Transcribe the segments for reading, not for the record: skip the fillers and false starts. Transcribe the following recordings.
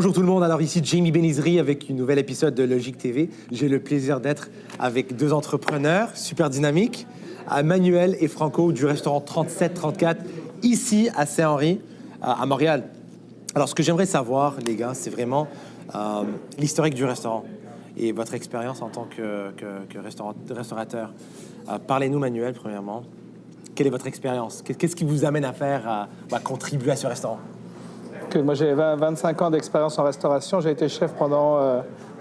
Bonjour tout le monde, alors ici Jamie Benizri avec un nouvel épisode de Logique TV. J'ai le plaisir d'être avec deux entrepreneurs super dynamiques, Manuel et Franco du restaurant 3734 ici à Saint-Henri, à Montréal. Alors ce que j'aimerais savoir les gars, c'est vraiment l'historique du restaurant et votre expérience en tant que restaurateur. Parlez-nous Manuel premièrement, quelle est votre expérience? Qu'est-ce qui vous amène à faire, à contribuer à ce restaurant? Moi, j'ai 25 ans d'expérience en restauration. J'ai été chef pendant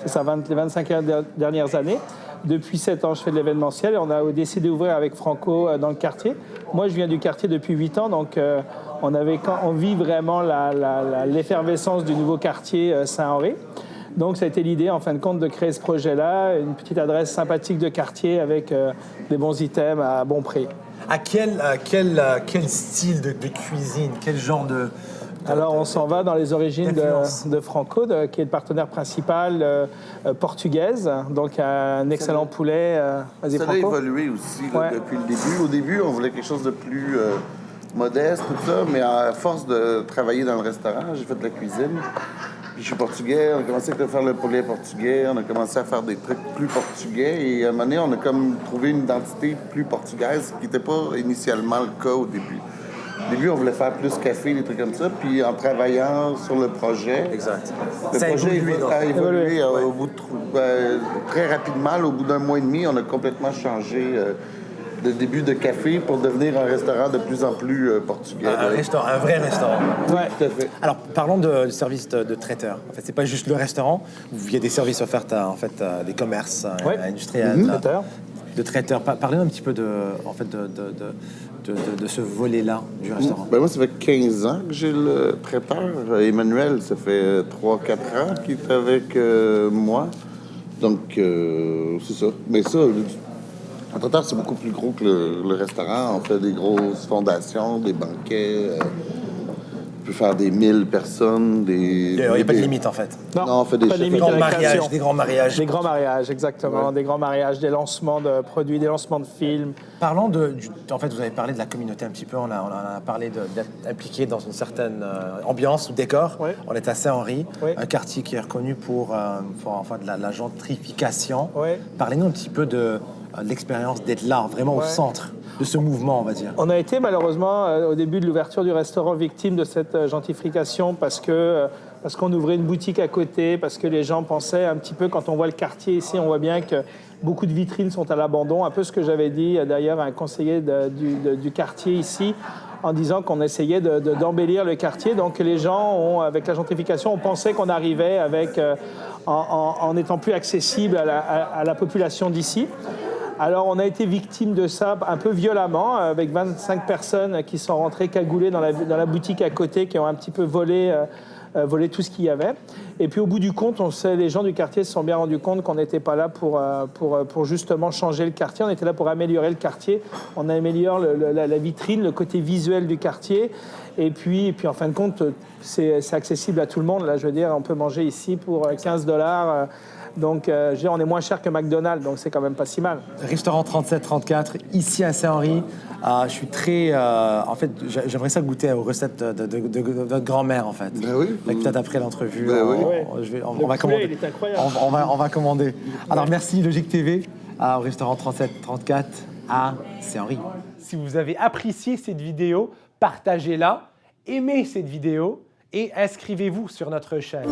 les 25 dernières années. Depuis 7 ans, je fais de l'événementiel et on a décidé d'ouvrir avec Franco dans le quartier. Moi, je viens du quartier depuis 8 ans, donc on vit vraiment l'effervescence du nouveau quartier Saint-Henri. Donc, ça a été l'idée, en fin de compte, de créer ce projet-là, une petite adresse sympathique de quartier avec des bons items à bon prix. À quel style de cuisine, quel genre de... Alors, on s'en va dans les origines de Franco, qui est le partenaire principal portugaise. Donc, un excellent poulet. Vas-y, Ça a Franco. évolué aussi là, depuis le début. Au début, on voulait quelque chose de plus modeste, tout ça. Mais à force de travailler dans le restaurant, j'ai fait de la cuisine. Puis je suis portugais. On a commencé à faire le poulet portugais. On a commencé à faire des trucs plus portugais. Et à un moment donné, on a comme trouvé une identité plus portugaise qui n'était pas initialement le cas au début. Au début, on voulait faire plus café, des trucs comme ça. Puis en travaillant sur le projet, Exact. le Ça a projet évolué, a évolué Ouais. au bout de très rapidement. Au bout d'un mois et demi, on a complètement changé de début de café pour devenir un restaurant de plus en plus portugais. Un vrai restaurant. Ouais. Tout à fait. Alors, parlons du service de traiteur. En fait, c'est pas juste le restaurant. Il y a des services offerts à des commerces industriels. Traiteur. De traiteurs. Parlez-nous un petit peu de ce volet-là du restaurant. Ben moi, ça fait 15 ans que j'ai le traiteur. Emmanuel, ça fait 3-4 ans qu'il est avec moi. Donc, c'est ça. Mais ça, un traiteur, c'est beaucoup plus gros que le restaurant. On fait des grosses fondations, des banquets. On peut faire des 1000 personnes. Il n'y a pas de limite, en fait. Non, on fait des pas de chefs. limite à la création. Des grands mariages. Des grands mariages, exactement. Ouais. Des grands mariages, des lancements de produits, des lancements de films. Parlons en fait, vous avez parlé de la communauté un petit peu. On a parlé d'être impliqué dans une certaine ambiance ou décor. Ouais. On est à Saint-Henri, Ouais. un quartier qui est reconnu pour de la gentrification. Ouais. Parlez-nous un petit peu de l'expérience d'être là, vraiment au centre de ce mouvement, on va dire. On a été malheureusement au début de l'ouverture du restaurant victime de cette gentrification parce qu'on ouvrait une boutique à côté, parce que les gens pensaient un petit peu, quand on voit le quartier ici, on voit bien que beaucoup de vitrines sont à l'abandon, un peu ce que j'avais dit d'ailleurs à un conseiller du quartier ici, en disant qu'on essayait d'embellir le quartier. Donc les gens, avec la gentrification, on pensait qu'on arrivait en étant plus accessible à la population d'ici. Alors, on a été victime de ça un peu violemment, avec 25 personnes qui sont rentrées cagoulées dans la boutique à côté, qui ont un petit peu volé tout ce qu'il y avait. Et puis, au bout du compte, les gens du quartier se sont bien rendus compte qu'on n'était pas là pour justement changer le quartier. On était là pour améliorer le quartier. On améliore la vitrine, le côté visuel du quartier. Et puis en fin de compte, c'est accessible à tout le monde. Là, je veux dire, on peut manger ici pour $15. Donc, je veux dire, on est moins cher que McDonald's, donc c'est quand même pas si mal. Restaurant 3734, ici à Saint-Henri. Je suis très... en fait, j'aimerais ça goûter aux recettes de votre grand-mère, en fait. Ben oui. Peut-être après l'entrevue, Ben oui. on va commander. Il est incroyable. On va commander. Alors, merci Logique TV au restaurant 3734 à Saint-Henri. Si vous avez apprécié cette vidéo, partagez-la, aimez cette vidéo et inscrivez-vous sur notre chaîne.